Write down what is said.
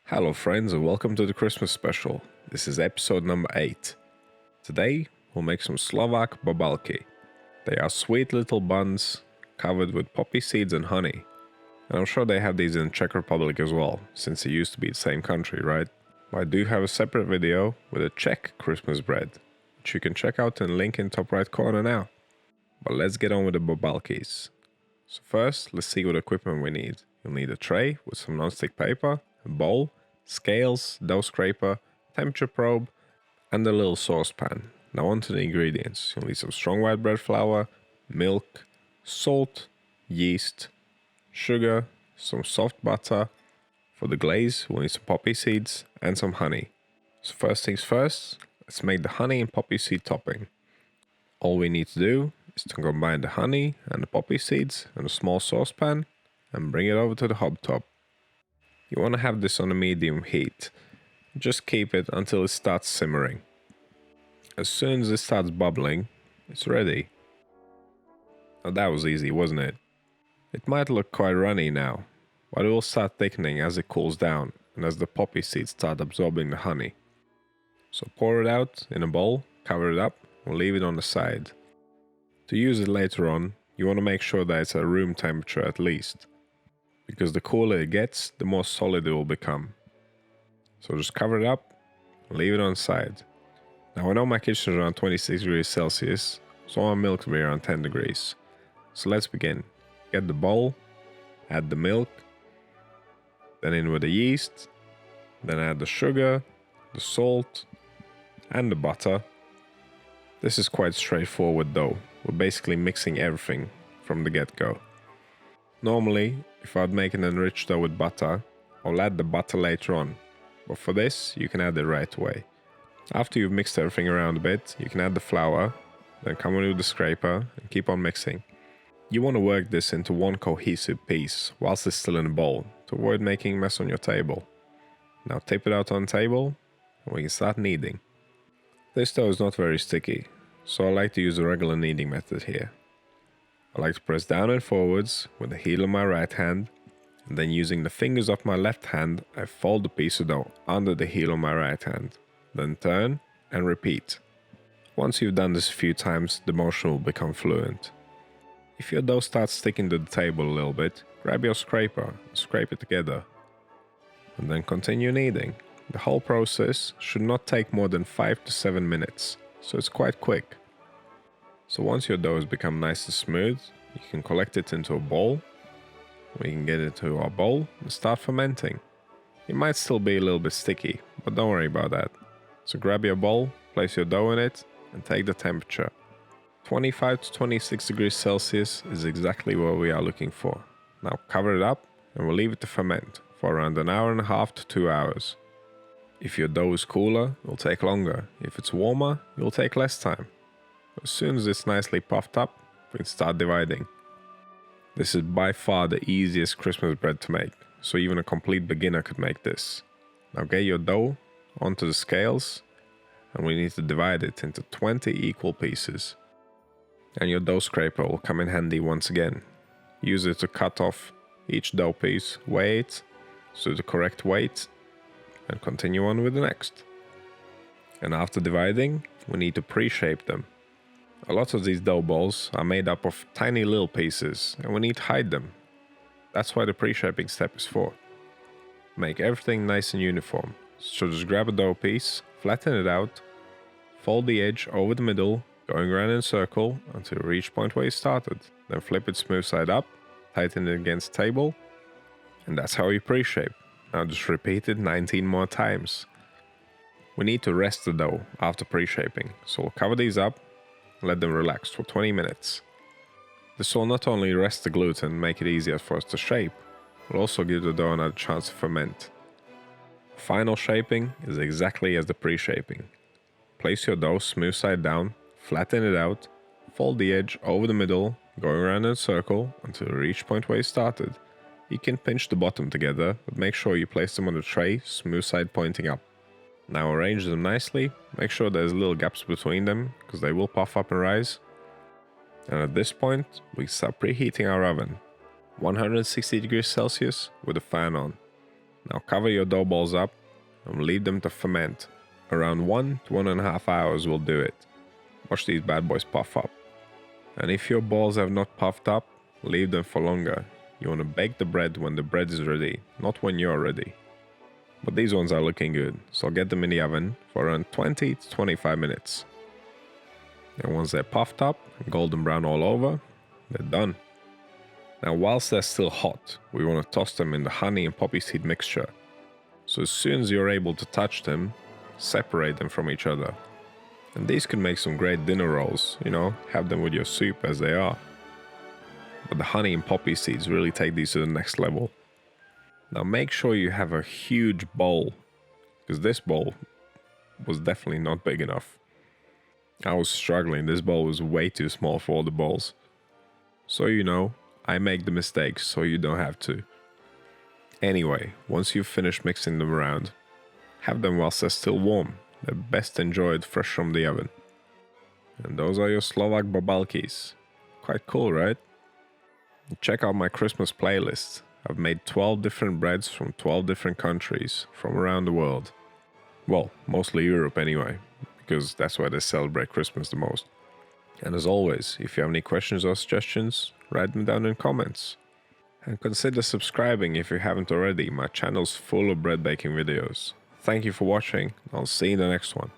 Hello friends and welcome to the Christmas special. This is episode number 8. Today we'll make some Slovak Bobalki. They are sweet little buns covered with poppy seeds and honey. And I'm sure they have these in Czech Republic as well, since it used to be the same country, right? But I do have a separate video with a Czech Christmas bread, which you can check out in the link in top right corner now. But let's get on with the Bobalkis. So first, let's see what equipment we need. You'll need a tray with some non-stick paper, a bowl, scales, dough scraper, temperature probe, and a little saucepan. Now on to the ingredients. You'll need some strong white bread flour, milk, salt, yeast, sugar, some soft butter. For the glaze, we'll need some poppy seeds and some honey. So first things first, let's make the honey and poppy seed topping. All we need to do is to combine the honey and the poppy seeds in a small saucepan and bring it over to the hob top. You want to have this on a medium heat. Just keep it until it starts simmering. As soon as it starts bubbling, it's ready. Now that was easy, wasn't it? It might look quite runny now, but it will start thickening as it cools down and as the poppy seeds start absorbing the honey. So pour it out in a bowl, cover it up, and leave it on the side. To use it later on, you want to make sure that it's at room temperature at least, because the cooler it gets, the more solid it will become. So just cover it up and leave it on the side. Now I know my kitchen is around 26 degrees Celsius, so my milk will be around 10 degrees. So let's begin. Get the bowl, add the milk, then in with the yeast, then add the sugar, the salt, and the butter. This is quite straightforward though. We're basically mixing everything from the get-go. Normally, if I'd make an enriched dough with butter, I'll add the butter later on, but for this, you can add it right away. After you've mixed everything around a bit, you can add the flour, then come in with the scraper and keep on mixing. You want to work this into one cohesive piece whilst it's still in the bowl to avoid making a mess on your table. Now tip it out on the table and we can start kneading. This dough is not very sticky, so I like to use the regular kneading method here. I like to press down and forwards with the heel of my right hand, and then using the fingers of my left hand, I fold the piece of dough under the heel of my right hand, then turn and repeat. Once you've done this a few times, the motion will become fluent. If your dough starts sticking to the table a little bit, grab your scraper and scrape it together, and then continue kneading. The whole process should not take more than 5 to 7 minutes, so it's quite quick. So once your dough has become nice and smooth, you can collect it into a bowl. We can get it to our bowl and start fermenting. It might still be a little bit sticky, but don't worry about that. So grab your bowl, place your dough in it, and take the temperature. 25 to 26 degrees Celsius is exactly what we are looking for. Now cover it up and we'll leave it to ferment for around an hour and a half to 2 hours. If your dough is cooler, it will take longer. If it's warmer, it will take less time. As soon as it's nicely puffed up, we can start dividing. This is by far the easiest Christmas bread to make, so even a complete beginner could make this. Now get your dough onto the scales, and we need to divide it into 20 equal pieces. And your dough scraper will come in handy once again. Use it to cut off each dough piece, weigh it to the correct weight, and continue on with the next. And after dividing, we need to pre-shape them. A lot of these dough balls are made up of tiny little pieces and we need to hide them. That's why the pre-shaping step is for. Make everything nice and uniform. So just grab a dough piece, flatten it out, fold the edge over the middle, going around in a circle until you reach the point where you started. Then flip it smooth side up, tighten it against the table, and that's how you pre-shape. Now just repeat it 19 more times. We need to rest the dough after pre-shaping, so we'll cover these up. Let them relax for 20 minutes. This will not only rest the gluten and make it easier for us to shape, it will also give the dough another chance to ferment. Final shaping is exactly as the pre-shaping. Place your dough smooth side down, flatten it out, fold the edge over the middle, going around in a circle until you reach the point where you started. You can pinch the bottom together, but make sure you place them on the tray, smooth side pointing up. Now arrange them nicely, make sure there's little gaps between them, because they will puff up and rise. And at this point, we start preheating our oven. 160 degrees Celsius with a fan on. Now cover your dough balls up and leave them to ferment. Around 1 to 1.5 hours will do it. Watch these bad boys puff up. And if your balls have not puffed up, leave them for longer. You want to bake the bread when the bread is ready, not when you're ready. But these ones are looking good, so I'll get them in the oven for around 20 to 25 minutes. And once they're puffed up, golden brown all over, they're done. Now whilst they're still hot, we want to toss them in the honey and poppy seed mixture. So as soon as you're able to touch them, separate them from each other. And these can make some great dinner rolls, have them with your soup as they are. But the honey and poppy seeds really take these to the next level. Now make sure you have a huge bowl, because this bowl was definitely not big enough. I was struggling, this bowl was way too small for all the balls. So I make the mistakes so you don't have to. Anyway, once you've finished mixing them around, have them whilst they're still warm. They're best enjoyed fresh from the oven. And those are your Slovak Bobalkis. Quite cool, right? Check out my Christmas playlist. I've made 12 different breads from 12 different countries from around the world. Well, mostly Europe anyway, because that's where they celebrate Christmas the most. And as always, if you have any questions or suggestions, write them down in comments. And consider subscribing if you haven't already. My channel's full of bread baking videos. Thank you for watching. I'll see you in the next one.